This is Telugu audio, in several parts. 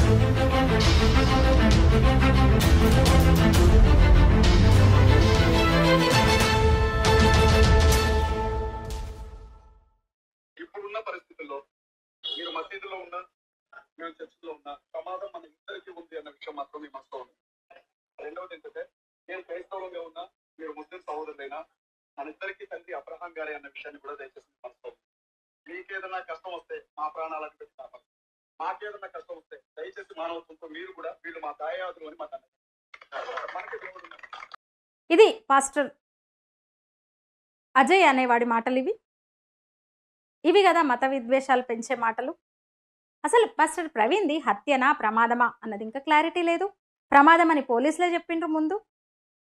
ఇప్పుడున్న పరిస్థితుల్లో మీరు మసీదులో ఉన్నా, మీరు చర్చిలో ఉన్నా, ప్రమాదం మన ఇద్దరికి ఉంది అన్న విషయం మాత్రం మీ మనసులో ఉంది. రెండవది ఏంటంటే, నేను క్రైస్తవులుగా ఉన్నా, మీరు ముస్లిం సహోదరులైనా, మన ఇద్దరికి తండ్రి అబ్రహాం గారే అన్న విషయాన్ని కూడా దయచేసి మనసులో ఉంది. మీకేదైనా కష్టం వస్తే మా ప్రాణాలను పెట్టి కాపాడు, మాకేదైనా కష్టం వస్తే దయచేసి మానవత్వంతో మీరు కూడా వీళ్ళు మా దాయాదులు అని మా తండ్రి మనకి దేవుడు. ఇది పాస్టర్ అజయ్ అనేవాడి మాటలు ఇవి కదా మత విద్వేషాలు పెంచే మాటలు. అసలు పాస్టర్ ప్రవీణ్ది హత్యనా ప్రమాదమా అన్నది ఇంకా క్లారిటీ లేదు. ప్రమాదం అని పోలీసులే చెప్పిండ్రు ముందు.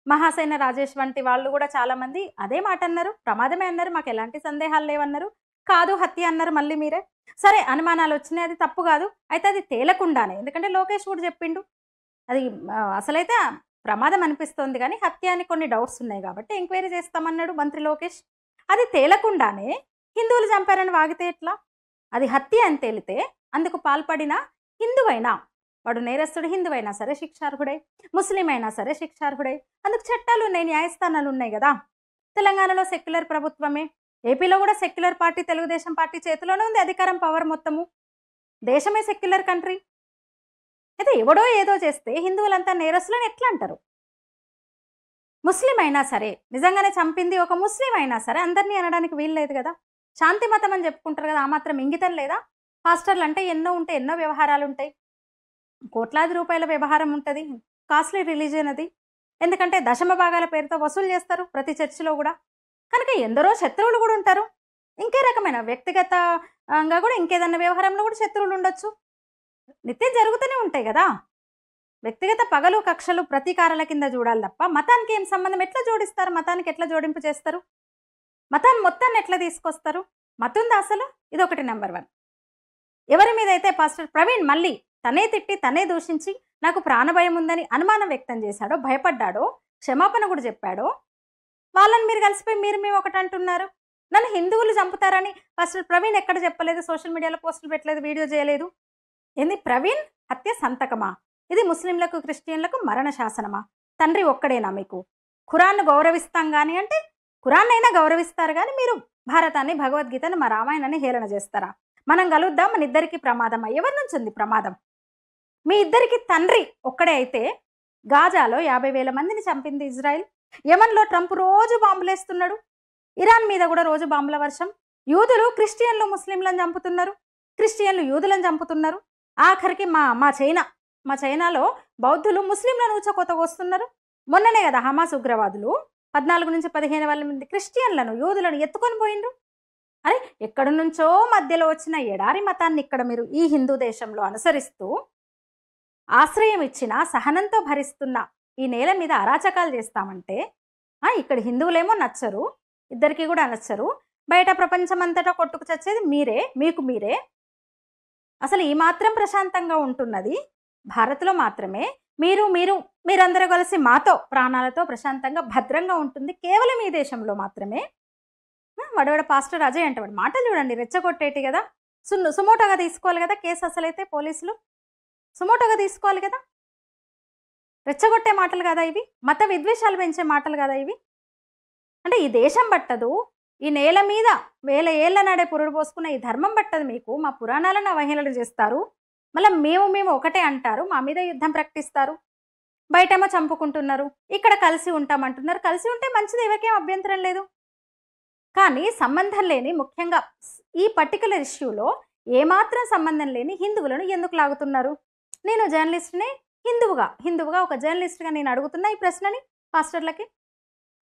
మహాసేన రాజేష్ వంటి వాళ్ళు కూడా చాలామంది అదే మాట అన్నారు, ప్రమాదమే అన్నారు, మాకు ఎలాంటి సందేహాలు లేవన్నారు. కాదు హత్య అన్నారు మళ్ళీ మీరే. సరే అనుమానాలు వచ్చినాయి, అది తప్పు కాదు. అయితే అది తేలకుండానే, ఎందుకంటే లోకేష్ కూడా చెప్పిండు అది అసలైతే ప్రమాదం అనిపిస్తోంది కానీ హత్య అని కొన్ని డౌట్స్ ఉన్నాయి కాబట్టి ఎంక్వైరీ చేస్తామన్నాడు మంత్రి లోకేష్. అది తేలకుండానే హిందువులు చంపారని వాగితే ఎట్లా? అది హత్య అని తేలితే అందుకు పాల్పడిన హిందువైనా, వాడు నేరస్తుడు హిందువైనా సరే శిక్షార్హుడే, ముస్లిం అయినా సరే శిక్షార్హుడే. అందుకు చట్టాలు ఉన్నాయి, న్యాయస్థానాలు ఉన్నాయి కదా. తెలంగాణలో సెక్యులర్ ప్రభుత్వమే, ఏపీలో కూడా సెక్యులర్ పార్టీ తెలుగుదేశం పార్టీ చేతిలోనే ఉంది అధికారం, పవర్ మొత్తము. దేశమే సెక్యులర్ కంట్రీ. అయితే ఎవడో ఏదో చేస్తే హిందువులంతా నేరస్తులని ఎట్లా అంటారు? ముస్లిం అయినా సరే, నిజంగానే చంపింది ఒక ముస్లిం అయినా సరే అందరినీ అనడానికి వీల్లేదు కదా. శాంతి మతం అని చెప్పుకుంటారు కదా, ఆ మాత్రం ఇంగితం లేదా? పాస్టర్లు అంటే ఎన్నో ఉంటాయి, ఎన్నో వ్యవహారాలు ఉంటాయి, కోట్లాది రూపాయల వ్యవహారం ఉంటుంది. కాస్ట్లీ రిలీజియన్ అది. ఎందుకంటే దశమ భాగాల పేరుతో వసూలు చేస్తారు ప్రతి చర్చిలో కూడా. కనుక ఎందరో శత్రువులు కూడా ఉంటారు. ఇంకే రకమైన వ్యక్తిగతంగా కూడా ఇంకేదన్నా వ్యవహారంలో కూడా శత్రువులు ఉండొచ్చు. నిత్యం జరుగుతూనే ఉంటాయి కదా. వ్యక్తిగత పగలు కక్షలు ప్రతీకారాల కింద చూడాలి తప్ప మతానికి ఏం సంబంధం? ఎట్లా జోడిస్తారు? మతానికి ఎట్లా జోడింపు చేస్తారు? మతాన్ని మొత్తాన్ని ఎట్లా తీసుకొస్తారు? మతుందా అసలు? ఇదొకటి నెంబర్ 1. ఎవరి మీద అయితే పాస్టర్ ప్రవీణ్ మళ్ళీ తనే తిట్టి తనే దూషించి నాకు ప్రాణభయం ఉందని అనుమానం వ్యక్తం చేశాడో, భయపడ్డాడో, క్షమాపణ కూడా చెప్పాడో, వాళ్ళని మీరు కలిసిపోయి మేము ఒకటి అంటున్నారు. నన్ను హిందువులు చంపుతారని పాస్టర్ ప్రవీణ్ ఎక్కడ చెప్పలేదు, సోషల్ మీడియాలో పోస్టులు పెట్టలేదు, వీడియో చేయలేదు. ఏంది ప్రవీణ్ హత్య సంతకమా? ఇది ముస్లింలకు క్రిస్టియన్లకు మరణ శాసనమా? తండ్రి ఒక్కడేనా మీకు? ఖురాన్ను గౌరవిస్తాం కానీ అంటే ఖురాన్ అయినా గౌరవిస్తారు కానీ మీరు భారతాన్ని, భగవద్గీతను, మా రామాయణాన్ని హేళన చేస్తారా? మనం కలుద్దాం, మన ఇద్దరికి ప్రమాదమా? ఎవరి నుంచి ఉంది ప్రమాదం? మీ ఇద్దరికి తండ్రి ఒక్కడే అయితే గాజాలో 50,000 మందిని చంపింది ఇజ్రాయిల్. యమన్లో ట్రంప్ రోజు బాంబులేస్తున్నాడు. ఇరాన్ మీద కూడా రోజు బాంబుల వర్షం. యూదులు క్రిస్టియన్లు ముస్లింలను చంపుతున్నారు, క్రిస్టియన్లు యూదులను చంపుతున్నారు. ఆఖరికి మా చైనాలో బౌద్ధులు ముస్లింలను ఊచకోతకు వస్తున్నారు. మొన్ననే కదా హమాస్ ఉగ్రవాదులు 14 నుంచి 15 మంది క్రిస్టియన్లను, యూదులను ఎత్తుకొని పోయిండ్రు. అరే ఎక్కడి నుంచో మధ్యలో వచ్చిన ఎడారి మతాన్ని ఇక్కడ మీరు ఈ హిందూ దేశంలో అనుసరిస్తూ ఆశ్రయం ఇచ్చిన, సహనంతో భరిస్తున్న ఈ నేల మీద అరాచకాలు చేస్తామంటే ఇక్కడ హిందువులేమో నచ్చరు, ఇద్దరికి కూడా నచ్చరు, బయట ప్రపంచమంతటా కొట్టుకు చచ్చేది మీరే, మీకు మీరే. అసలు ఈ మాత్రం ప్రశాంతంగా ఉంటున్నది భారత్లో మాత్రమే. మీరందరూ కలిసి మాతో ప్రాణాలతో ప్రశాంతంగా భద్రంగా ఉంటుంది కేవలం ఈ దేశంలో మాత్రమే. వాడవాడ పాస్టర్ అజయ్ అంటే వాడు మాటలు చూడండి, రెచ్చగొట్టేటి కదా. సుమోటోగా తీసుకోవాలి కదా కేసు. అసలైతే పోలీసులు సుమోటోగా తీసుకోవాలి కదా. రెచ్చగొట్టే మాటలు కదా ఇవి, మత విద్వేషాలు పెంచే మాటలు కదా ఇవి. అంటే ఈ దేశం పట్టదు, ఈ నేల మీద వేల ఏళ్ల నాడే పురుడు పోసుకున్న ఈ ధర్మం పట్టదు మీకు. మా పురాణాలను అవహేళన చేస్తారు, మళ్ళీ మేము ఒకటే అంటారు, మా మీద యుద్ధం ప్రకటిస్తారు. బయటేమో చంపుకుంటున్నారు, ఇక్కడ కలిసి ఉంటామంటున్నారు. కలిసి ఉంటే మంచిది, ఎవరికేం అభ్యంతరం లేదు. కానీ సంబంధం లేని, ముఖ్యంగా ఈ పర్టికులర్ ఇష్యూలో ఏమాత్రం సంబంధం లేని హిందువులను ఎందుకు లాగుతున్నారు? నేను జర్నలిస్ట్ని, హిందువుగా ఒక జర్నలిస్ట్గా నేను అడుగుతున్నా ఈ ప్రశ్నని పాస్టర్లకి.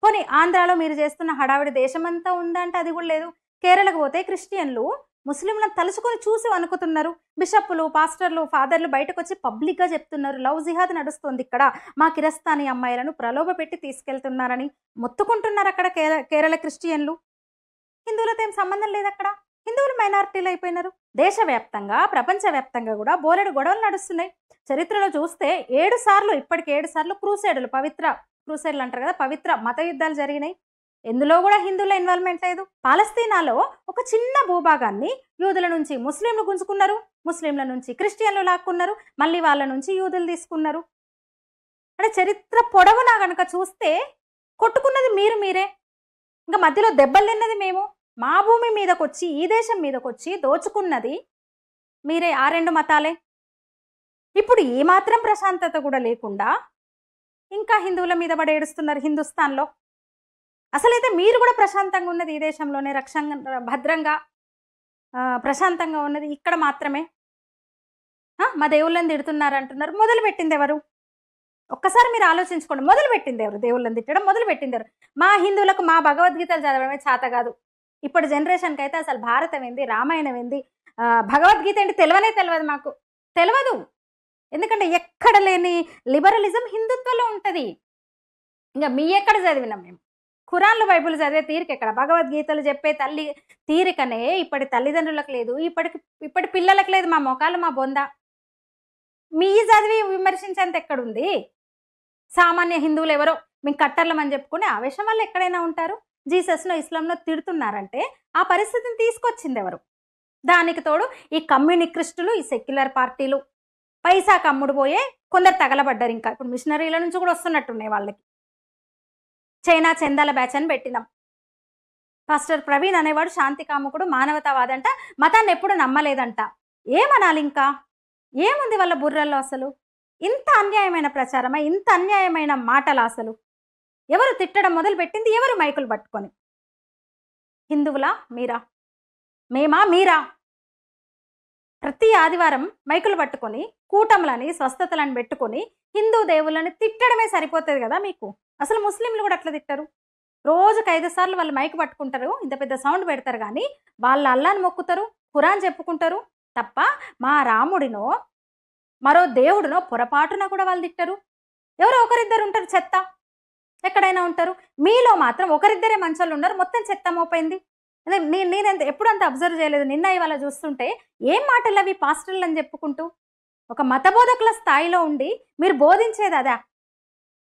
పోనీ ఆంధ్రాలో మీరు చేస్తున్న హడావిడి దేశమంతా ఉందంటే అది కూడా లేదు. కేరళకు పోతే క్రిస్టియన్లు ముస్లింలను తలుచుకొని చూసి వణుకుతున్నారు. బిషప్పులు, పాస్టర్లు, ఫాదర్లు బయటకు వచ్చి పబ్లిక్గా చెప్తున్నారు లవ్ జిహాద్ నడుస్తుంది ఇక్కడ, మా కిరస్తానీ అమ్మాయిలను ప్రలోభ పెట్టి తీసుకెళ్తున్నారని మొత్తుకుంటున్నారు అక్కడ కేరళ క్రిస్టియన్లు. హిందువులతో ఏం సంబంధం లేదు అక్కడ. హిందువులు మైనారిటీలు అయిపోయినారు. దేశవ్యాప్తంగా, ప్రపంచవ్యాప్తంగా కూడా బోలెడు గొడవలు నడుస్తున్నాయి. చరిత్రలో చూస్తే 7 సార్లు, ఇప్పటికి 7 సార్లు క్రూసేడులు, పవిత్ర క్రూసేడ్లు అంటారు కదా, పవిత్ర మత యుద్ధాలు జరిగినాయి. ఎందులో కూడా హిందువుల ఇన్వాల్వ్మెంట్ లేదు. పాలస్తీనాలో ఒక చిన్న భూభాగాన్ని యూదుల నుంచి ముస్లింలు గుంజుకున్నారు, ముస్లింల నుంచి క్రిస్టియన్లు లాక్కున్నారు, మళ్ళీ వాళ్ళ నుంచి యూదులు తీసుకున్నారు. అంటే చరిత్ర పొడవునా కనుక చూస్తే కొట్టుకున్నది మీరే, ఇంకా మధ్యలో దెబ్బలు తిన్నది మేము. మా భూమి మీదకొచ్చి ఈ దేశం మీదకొచ్చి దోచుకున్నది మీరే, ఆ రెండు మతాలే. ఇప్పుడు ఈ మాత్రం ప్రశాంతత కూడా లేకుండా ఇంకా హిందువుల మీద పడి ఏడుస్తున్నారు హిందుస్థాన్లో. అసలైతే మీరు కూడా ప్రశాంతంగా ఉన్నది ఈ దేశంలోనే, భద్రంగా ప్రశాంతంగా ఉన్నది ఇక్కడ మాత్రమే. మా దేవుళ్ళని తిడుతున్నారు అంటున్నారు. మొదలు పెట్టింది ఎవరు? ఒక్కసారి మీరు ఆలోచించుకోండి. మొదలు పెట్టింది ఎవరు? దేవుళ్ళని తిట్టడం మొదలు పెట్టింది ఎవరు? మా హిందువులకు మా భగవద్గీతలు చదవడమే చేత కాదు. ఇప్పుడు జనరేషన్కి అయితే అసలు భారతం ఏంది, రామాయణం ఏంది, భగవద్గీత ఏంటి తెలియదు. మాకు తెలియదు. ఎందుకంటే ఎక్కడ లేని లిబరలిజం హిందుత్వంలో ఉంటుంది. ఇంకా మీ ఎక్కడ చదివినాం మేము? ఖురాన్లు బైబుల్ చదివే తీరిక ఎక్కడ? భగవద్గీతలు చెప్పే తల్లి తీరికనే ఇప్పటి తల్లిదండ్రులకు లేదు, ఇప్పటి పిల్లలకు లేదు. మా మొఖాలు మా బొంద మీ చదివి విమర్శించేంత ఎక్కడుంది? సామాన్య హిందువులు ఎవరో మేము కట్టర్లమని చెప్పుకునే ఆవేశం వల్ల ఎక్కడైనా ఉంటారు. జీసస్ను ఇస్లాంలో తిడుతున్నారంటే ఆ పరిస్థితిని తీసుకొచ్చింది ఎవరు? దానికి తోడు ఈ కమ్యూనిస్టులు, ఈ సెక్యులర్ పార్టీలు, పైసాకు అమ్ముడు పోయే కొందరు తగలబడ్డారు. ఇంకా ఇప్పుడు మిషనరీల నుంచి కూడా వస్తున్నట్టున్నాయి వాళ్ళకి. చైనా చందాల బ్యాచ్ అని పెట్టినాం. పాస్టర్ ప్రవీణ్ అనేవాడు శాంతి కాముకుడు, మానవతావాదంట, మతాన్ని ఎప్పుడు నమ్మలేదంట. ఏమనాలి ఇంకా? ఏముంది వాళ్ళ బుర్రల్లో అసలు? ఇంత అన్యాయమైన ప్రచారమా, ఇంత అన్యాయమైన మాటలు? అసలు ఎవరు తిట్టడం మొదలు పెట్టింది? ఎవరు మైకులు పట్టుకొని? హిందువులా మీరా? మేమా మీరా? ప్రతి ఆదివారం మైకులు పట్టుకొని కూటములని స్వస్థతలను పెట్టుకొని హిందూ దేవుళ్ళని తిట్టడమే సరిపోతుంది కదా మీకు? అసలు ముస్లింలు కూడా అట్లా తిట్టరు. రోజుకు 5 సార్లు వాళ్ళు మైకు పట్టుకుంటారు, ఇంత పెద్ద సౌండ్ పెడతారు, కానీ వాళ్ళ అల్లాని మొక్కుతారు, ఖురాన్ చెప్పుకుంటారు తప్ప మా రాముడినో మరో దేవుడినో పొరపాటున కూడా వాళ్ళు తిట్టరు. ఎవరో ఒకరిద్దరు ఉంటారు చెత్త, ఎక్కడైనా ఉంటారు. మీలో మాత్రం ఒకరిద్దరే మంచోళ్ళు ఉన్నారు, మొత్తం చెత్త మోపోయింది. అదే నేను ఎప్పుడంత అబ్జర్వ్ చేయలేదు. నిన్న ఇవాళ చూస్తుంటే ఏం మాటలు అవి పాస్టర్లు అని చెప్పుకుంటూ. ఒక మతబోధకుల స్థాయిలో ఉండి మీరు బోధించేది అదా?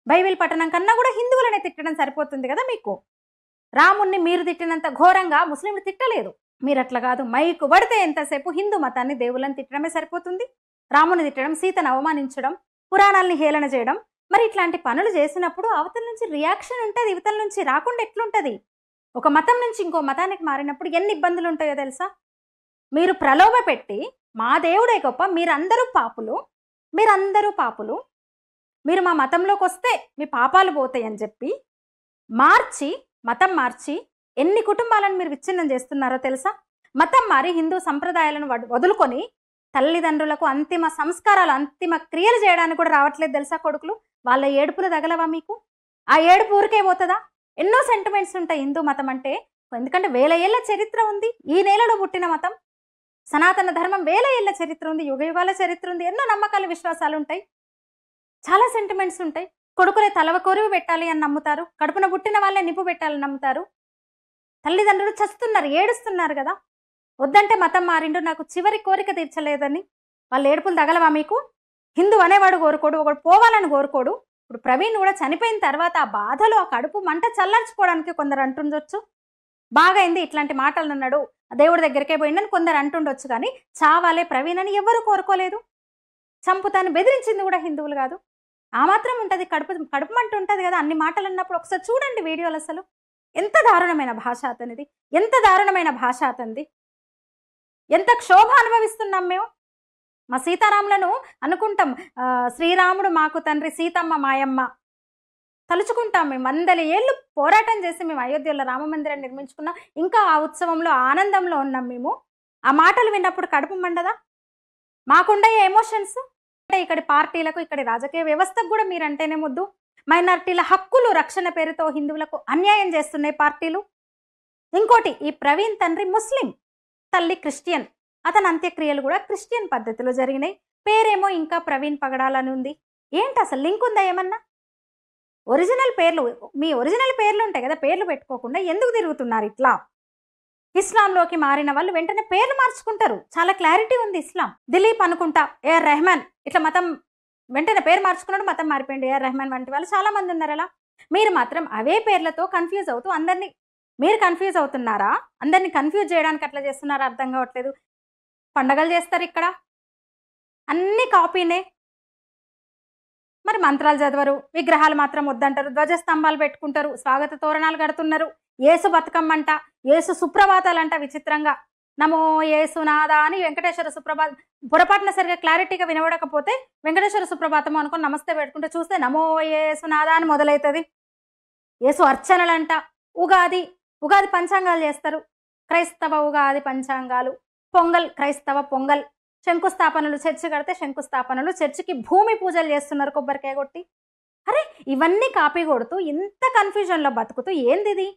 బైబిల్ పఠనం కన్నా కూడా హిందువులనే తిట్టడం సరిపోతుంది కదా మీకు? రాముణ్ణి మీరు తిట్టినంత ఘోరంగా ముస్లింలు తిట్టలేదు. మీరు అట్లా కాదు, మైకు పడితే ఎంతసేపు హిందూ మతాన్ని దేవుళ్ళని తిట్టడమే సరిపోతుంది. రాముని తిట్టడం, సీతను అవమానించడం, పురాణాలని హేళన చేయడం. మరి ఇట్లాంటి పనులు చేసినప్పుడు అవతల నుంచి రియాక్షన్ ఉంటుంది, ఇవతల నుంచి రాకుండా ఎట్లుంటుంది? ఒక మతం నుంచి ఇంకో మతానికి మారినప్పుడు ఎన్ని ఇబ్బందులు ఉంటాయో తెలుసా? మీరు ప్రలోభ పెట్టి మా దేవుడే గొప్ప, మీరందరూ పాపులు, మీరు మా మతంలోకి వస్తే మీ పాపాలు పోతాయి అని చెప్పి మతం మార్చి ఎన్ని కుటుంబాలను మీరు విచ్ఛిన్నం చేస్తున్నారో తెలుసా? మతం మారి హిందూ సంప్రదాయాలను వదులుకొని తల్లిదండ్రులకు అంతిమ సంస్కారాలు, అంతిమ క్రియలు చేయడానికి కూడా రావట్లేదు తెలుసా కొడుకులు? వాళ్ళ ఏడుపులు తగలవా మీకు? ఆ ఏడుపు ఊరికే పోతుందా? ఎన్నో సెంటిమెంట్స్ ఉంటాయి హిందూ మతం అంటే. ఎందుకంటే 1000 ఏళ్ల చరిత్ర ఉంది. ఈ నేలలో పుట్టిన మతం, సనాతన ధర్మం 1000 ఏళ్ల చరిత్ర ఉంది, యుగాల చరిత్ర ఉంది. ఎన్నో నమ్మకాలు, విశ్వాసాలు ఉంటాయి, చాలా సెంటిమెంట్స్ ఉంటాయి. కొడుకులే తలవ కొరువు పెట్టాలి అని నమ్ముతారు, కడుపున పుట్టిన వాళ్ళే నిప్పు పెట్టాలని నమ్ముతారు. తల్లిదండ్రులు చస్తున్నారు, ఏడుస్తున్నారు కదా. వద్దంటే మతం మారిండు, నాకు చివరి కోరిక తీర్చలేదని వాళ్ళ ఏడుపులు తగలవా మీకు? హిందూ అనేవాడు కోరుకోడు, ఒకడు పోవాలని కోరుకోడు. ఇప్పుడు ప్రవీణ్ కూడా చనిపోయిన తర్వాత ఆ బాధలో ఆ కడుపు మంట చల్లార్చుకోవడానికి కొందరు అంటుండొచ్చు. బాగా అయింది ఇట్లాంటి మాటలు అన్నాడు, దేవుడి దగ్గరికే పోయిందని కొందరు అంటుండొచ్చు. కానీ చావాలే ప్రవీణ్ అని ఎవరు కోరుకోలేదు. చంపుతాను బెదిరించింది కూడా హిందువులు కాదు. ఆ మాత్రం ఉంటుంది, కడుపు మంట ఉంటుంది కదా అన్ని మాటలు అన్నప్పుడు. ఒకసారి చూడండి వీడియోలు. అసలు ఎంత దారుణమైన భాష అతనిది, ఎంత దారుణమైన భాష అతనిది. ఎంత క్షోభ అనుభవిస్తున్నాం మేము. మా సీతారాములను అనుకుంటాం, శ్రీరాముడు మాకు తండ్రి, సీతమ్మ మాయమ్మ తలుచుకుంటాం మేము. 100 ఏళ్ళు పోరాటం చేసి మేము అయోధ్యలో రామ మందిరాన్ని నిర్మించుకున్నాం. ఇంకా ఆ ఉత్సవంలో ఆనందంలో ఉన్నాం మేము. ఆ మాటలు విన్నప్పుడు కడుపు మండదా? మాకుండే ఎమోషన్స్ అంటే ఇక్కడి పార్టీలకు, ఇక్కడి రాజకీయ వ్యవస్థకు కూడా మీరంటేనే ముద్దు. మైనారిటీల హక్కులు రక్షణ పేరుతో హిందువులకు అన్యాయం చేస్తున్నాయి పార్టీలు. ఇంకోటి, ఈ ప్రవీణ్ తండ్రి ముస్లిం, తల్లి క్రిస్టియన్. అతని అంత్యక్రియలు కూడా క్రిస్టియన్ పద్ధతిలో జరిగినాయి. పేరేమో ఇంకా ప్రవీణ్ పగడాలని ఉంది. ఏంటి అసలు లింక్ ఉందా ఏమన్నా? ఒరిజినల్ పేర్లు, మీ ఒరిజినల్ పేర్లు ఉంటాయి కదా, పేర్లు పెట్టుకోకుండా ఎందుకు తిరుగుతున్నారు ఇట్లా? ఇస్లాంలోకి మారిన వాళ్ళు వెంటనే పేర్లు మార్చుకుంటారు. చాలా క్లారిటీ ఉంది. ఇస్లాం దిలీప్ అనుకుంటా, AR రెహమాన్, ఇట్లా మతం వెంటనే పేరు మార్చుకున్నాడు, మతం మారిపోయింది. AR రెహమాన్ వంటి వాళ్ళు చాలా మంది ఉన్నారు. అలా మీరు మాత్రం అవే పేర్లతో కన్ఫ్యూజ్ అవుతూ అందరినీ మీరు కన్ఫ్యూజ్ అవుతున్నారా? అందరిని కన్ఫ్యూజ్ చేయడానికి అట్లా చేస్తున్నారా? అర్థం కావట్లేదు. పండగలు చేస్తారు ఇక్కడ, అన్ని కాపీనే. మరి మంత్రాలు చదవరు, విగ్రహాలు మాత్రం వద్దంటారు, ధ్వజస్తంభాలు పెట్టుకుంటారు, స్వాగత తోరణాలు కడుతున్నారు, యేసు బతుకమ్మంట, యేసు సుప్రభాతాలంట విచిత్రంగా. నమో యేసునాథ అని వెంకటేశ్వర సుప్రభాతం పొరపాటున సరిగా క్లారిటీగా వినబడకపోతే వెంకటేశ్వర సుప్రభాతం అనుకుని నమస్తే పెట్టుకుంటే చూస్తే నమో యేసునాథ అని మొదలవుతుంది. యేసు అర్చనలంట. ఉగాది పంచాంగాలు చేస్తారు, క్రైస్తవ ఉగాది పంచాంగాలు. పొంగల్ క్రైస్తవ పొంగల్. శంకుస్థాపనలు, చర్చి కడితే శంకుస్థాపనలు, చర్చికి భూమి పూజలు చేస్తున్నారు కొబ్బరికాయ కొట్టి. అరే ఇవన్నీ కాపీ కొడుతూ ఇంత కన్ఫ్యూజన్లో బతుకుతూ ఏంది ఇది?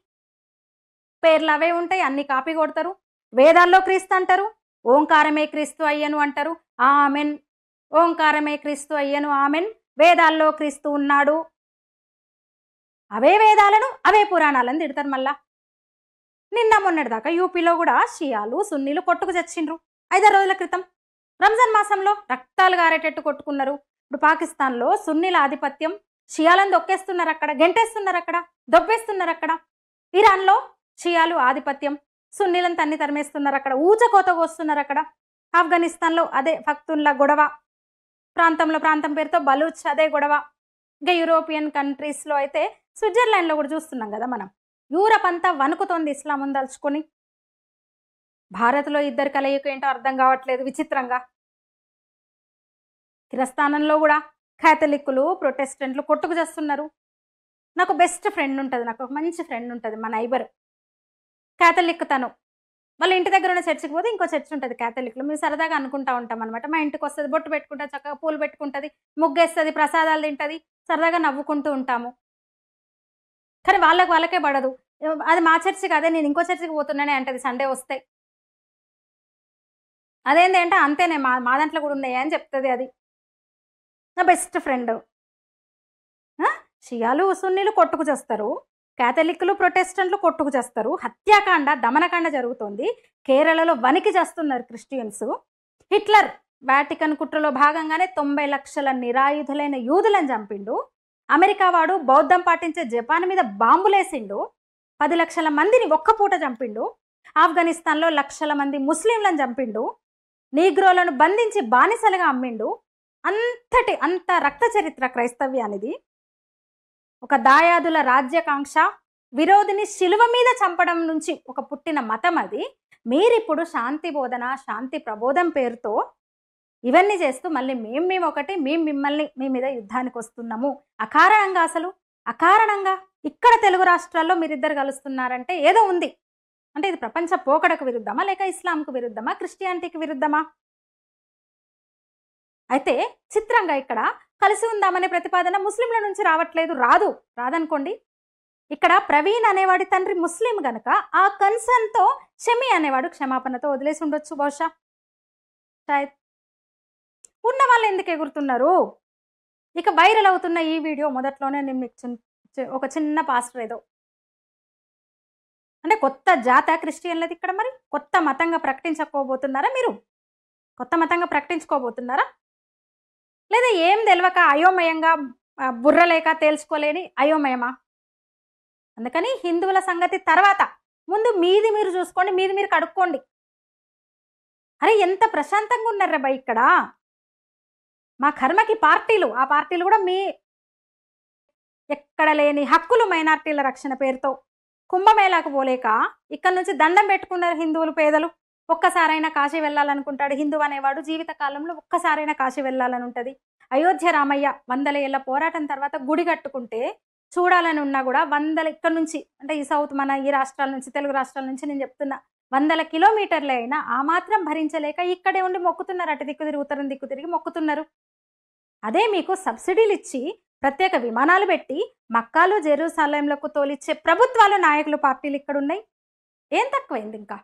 పేర్లు అవే ఉంటాయి, అన్ని కాపీ కొడతారు. వేదాల్లో క్రీస్తు అంటారు, ఓంకారమే క్రీస్తు అయ్యను అంటారు, ఆమెన్. ఓంకారమే క్రీస్తు అయ్యను ఆమెన్. వేదాల్లో క్రీస్తు ఉన్నాడు. అవే వేదాలను అవే పురాణాలను తిడతారు మళ్ళా. నిన్న మొన్నటిదాకా యూపీలో కూడా షియాలు సున్నీలు కొట్టుకు చచ్చిండ్రు 5 రోజుల క్రితం. రంజాన్ మాసంలో రక్తాలు గారేటట్టు కొట్టుకున్నారు. ఇప్పుడు పాకిస్తాన్లో సున్నీల ఆధిపత్యం, షియాలను దొక్కేస్తున్నారు అక్కడ, గెంటేస్తున్నారు అక్కడ, దొబ్బేస్తున్నారు అక్కడ. ఇరాన్లో షియాలు ఆధిపత్యం, సున్నీలను తన్ని తరిమేస్తున్నారు అక్కడ, ఊచకోత కోస్తున్నారు అక్కడ. ఆఫ్ఘనిస్తాన్లో అదే ఫక్తున్ల గొడవ, ప్రాంతం పేరుతో బలూచ్ అదే గొడవ. ఇంకా యూరోపియన్ కంట్రీస్లో అయితే స్విట్జర్లాండ్లో కూడా చూస్తున్నాం కదా మనం. యూరప్ అంతా వణుకుతోంది ఇస్లాం దలుచుకొని. భారత్లో ఇద్దరు కలయిక ఏంటో అర్థం కావట్లేదు విచిత్రంగా. కిరస్థానంలో కూడా క్యాథలిక్కులు ప్రొటెస్టెంట్లు కొట్టుకు చేస్తున్నారు. నాకు బెస్ట్ ఫ్రెండ్ ఉంటుంది, నాకు ఒక మంచి ఫ్రెండ్ ఉంటుంది, మా నైబర్ క్యాథలిక్. తను వాళ్ళ ఇంటి దగ్గర ఉన్న చర్చికి పోతే ఇంకో చర్చ్ ఉంటుంది క్యాథలిక్లో. మేము సరదాగా అనుకుంటా ఉంటాం అనమాట. మా ఇంటికి వస్తుంది, బొట్టు పెట్టుకుంటుంది, చక్కగా పూలు పెట్టుకుంటుంది, ముగ్గేస్తుంది, ప్రసాదాలు తింటుంది, సరదాగా నవ్వుకుంటూ ఉంటాము. కానీ వాళ్ళకే పడదు. అది మా చర్చికి, అదే నేను ఇంకో చర్చికి పోతున్నానే అంటది సండే వస్తే. అదేంటి అంటే అంతేనే, మా దాంట్లో కూడా ఉన్నాయి అని చెప్తుంది. అది నా బెస్ట్ ఫ్రెండ్. షియాలు సున్నీలు కొట్టుకు చేస్తారు, క్యాథలిక్లు ప్రొటెస్టెంట్లు కొట్టుకు చేస్తారు, హత్యాకాండ దమనకాండ జరుగుతోంది. కేరళలో వణికి చేస్తున్నారు క్రిస్టియన్స్. హిట్లర్ వాటికన్ కుట్రలో భాగంగానే 90 లక్షల నిరాయుధులైన యూదులను చంపిండు. అమెరికా వాడు బౌద్ధం పాటించే జపాన్ మీద బాంబులేసిండు. 10 లక్షల మందిని ఒక్క పూట చంపిండు. ఆఫ్ఘనిస్తాన్లో లక్షల మంది ముస్లింలను చంపిండు. నీగ్రోలను బంధించి బానిసలుగా అమ్మిండు. అంత రక్త చరిత్ర క్రైస్తవ్యానిది. ఒక దాయాదుల రాజ్యకాంక్ష, విరోధిని శిలువ మీద చంపడం నుంచి ఒక పుట్టిన మతం అది. మీరిప్పుడు శాంతి బోధన, శాంతి ప్రబోధం పేరుతో ఇవన్నీ చేస్తూ మళ్ళీ మేము ఒకటి, మిమ్మల్ని మీ మీద యుద్ధానికి వస్తున్నాము అకారణంగా. అసలు అకారణంగా ఇక్కడ తెలుగు రాష్ట్రాల్లో మీరిద్దరు కలుస్తున్నారంటే ఏదో ఉంది. అంటే ఇది ప్రపంచ పోకడకు విరుద్ధమా, లేక ఇస్లాంకు విరుద్ధమా, క్రిస్టియానిటీకి విరుద్ధమా? అయితే చిత్రంగా ఇక్కడ కలిసి ఉందామనే ప్రతిపాదన ముస్లింల నుంచి రాదనుకోండి. ఇక్కడ ప్రవీణ్ అనేవాడి తండ్రి ముస్లిం గనక ఆ కన్సర్న్తో షమి అనేవాడు క్షమాపణతో వదిలేసి ఉండొచ్చు బహుశా. ఉన్న వాళ్ళు ఎందుకు ఎగురుతున్నారు? ఇక వైరల్ అవుతున్న ఈ వీడియో మొదట్లోనే నేను మీకు ఒక చిన్న పాస్టర్ ఏదో అంటే కొత్త జాత క్రిస్టియన్లది ఇక్కడ. మరి కొత్త మతంగా ప్రకటించుకోబోతున్నారా? మీరు కొత్త మతంగా ప్రకటించుకోబోతున్నారా? లేదా ఏం తెలియక అయోమయంగా, బుర్రలేక తేల్చుకోలేని అయోమయమా? అందుకని హిందువుల సంగతి తర్వాత, ముందు మీది మీరు చూసుకోండి, మీది మీరు కడుక్కోండి. అరే ఎంత ప్రశాంతంగా ఉన్నారా బై ఇక్కడ. మా కర్మకి పార్టీలు, ఆ పార్టీలు కూడా మీ ఎక్కడ లేని హక్కులు మైనార్టీల రక్షణ పేరుతో కుంభమేళాకు పోలేక ఇక్కడ నుంచి దండం పెట్టుకున్నారు హిందువులు పేదలు. ఒక్కసారైనా కాశీ వెళ్ళాలనుకుంటాడు హిందూ అనేవాడు. జీవితకాలంలో ఒక్కసారైనా కాశీ వెళ్ళాలని ఉంటుంది. అయోధ్య రామయ్య 100 ఏళ్ల పోరాటం తర్వాత గుడి కట్టుకుంటే చూడాలని ఉన్నా కూడా ఇక్కడ నుంచి అంటే ఈ సౌత్ మన ఈ రాష్ట్రాల నుంచి, తెలుగు రాష్ట్రాల నుంచి నేను చెప్తున్నా 100 కిలోమీటర్లే అయినా ఆ మాత్రం భరించలేక ఇక్కడే ఉండి మొక్కుతున్నారు. అటు దిక్కు తిరిగి ఉత్తరం దిక్కు తిరిగి మొక్కుతున్నారు. అదే మీకు సబ్సిడీలు ఇచ్చి ప్రత్యేక విమానాలు పెట్టి మక్కాలు జెరూసలేంలకు తోలిచ్చే ప్రభుత్వాలు, నాయకులు, పార్టీలు ఇక్కడ ఉన్నాయి. ఏం తక్కువైంది ఇంకా?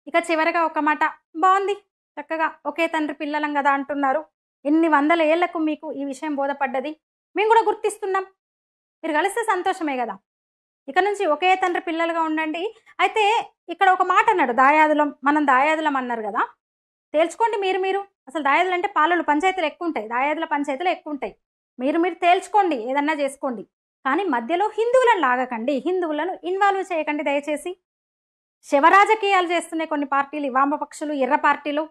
ఇక చివరగా ఒక మాట, బాగుంది చక్కగా ఒకే తండ్రి పిల్లలం కదా అంటున్నారు. ఎన్ని 100 ఏళ్లకు మీకు ఈ విషయం బోధపడ్డది, మేము కూడా గుర్తిస్తున్నాం. మీరు కలిస్తే సంతోషమే కదా. ఇక నుంచి ఒకే తండ్రి పిల్లలుగా ఉండండి. అయితే ఇక్కడ ఒక మాట అన్నాడు, దాయాదులం, మనం దాయాదులం అన్నారు కదా, తేల్చుకోండి మీరు. అసలు దాయాదులు అంటే పాలలు పంచాయతీలు ఎక్కువ ఉంటాయి, దాయాదుల పంచాయతీలు ఎక్కువ ఉంటాయి. మీరు తేల్చుకోండి, ఏదన్నా చేసుకోండి, కానీ మధ్యలో హిందువులను లాగకండి, హిందువులను ఇన్వాల్వ్ చేయకండి దయచేసి. శివరాజకీయాలు చేస్తున్నాయి కొన్ని పార్టీలు, వామపక్షులు, ఎర్ర పార్టీలు.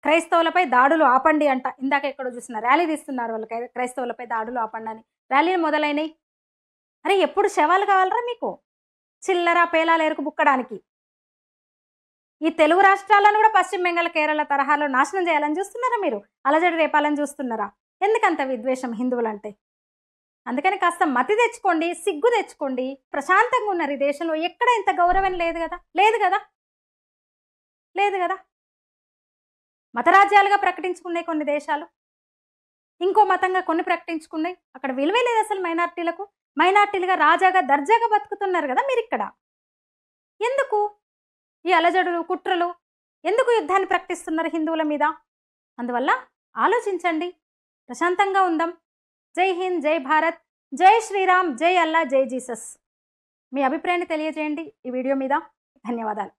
క్రైస్తవులపై దాడులు ఆపండి అంట. ఇందాక ఎక్కడో చూసిన ర్యాలీ తీస్తున్నారు వాళ్ళు, క్రైస్తవులపై దాడులు ఆపండి అని ర్యాలీలు మొదలైనవి. అరే ఎప్పుడు శవాలు కావాలరా మీకు? చిల్లర పేలాలు ఎరుకు బుక్కడానికి ఈ తెలుగు రాష్ట్రాలను కూడా పశ్చిమ బెంగాల్, కేరళ తరహాలో నాశనం చేయాలని చూస్తున్నారా మీరు? అలజడి రేపాలని చూస్తున్నారా? ఎందుకంత విద్వేషం హిందువులంటే? అందుకని కాస్త మతి తెచ్చుకోండి, సిగ్గు తెచ్చుకోండి. ప్రశాంతంగా ఉన్నారు ఈ దేశంలో, ఎక్కడ ఇంత గౌరవం లేదు కదా, లేదు కదా, లేదు కదా. మతరాజ్యాలుగా ప్రకటించుకున్నాయి కొన్ని దేశాలు, ఇంకో మతంగా కొన్ని ప్రకటించుకున్నాయి. అక్కడ విలువే లేదు అసలు మైనార్టీలకు. మైనార్టీలుగా రాజాగా దర్జాగా బతుకుతున్నారు కదా మీరు. ఇక్కడ ఎందుకు ఈ అలజడులు, కుట్రలు? ఎందుకు యుద్ధాన్ని ప్రకటిస్తున్నారు హిందువుల మీద? అందువల్ల ఆలోచించండి, ప్రశాంతంగా ఉందాం. జై హింద్, జై భారత్, జై శ్రీరామ్, జై అల్లా, జై జీసస్. మీ అభిప్రాయాన్ని తెలియజేయండి ఈ వీడియో మీద. ధన్యవాదాలు.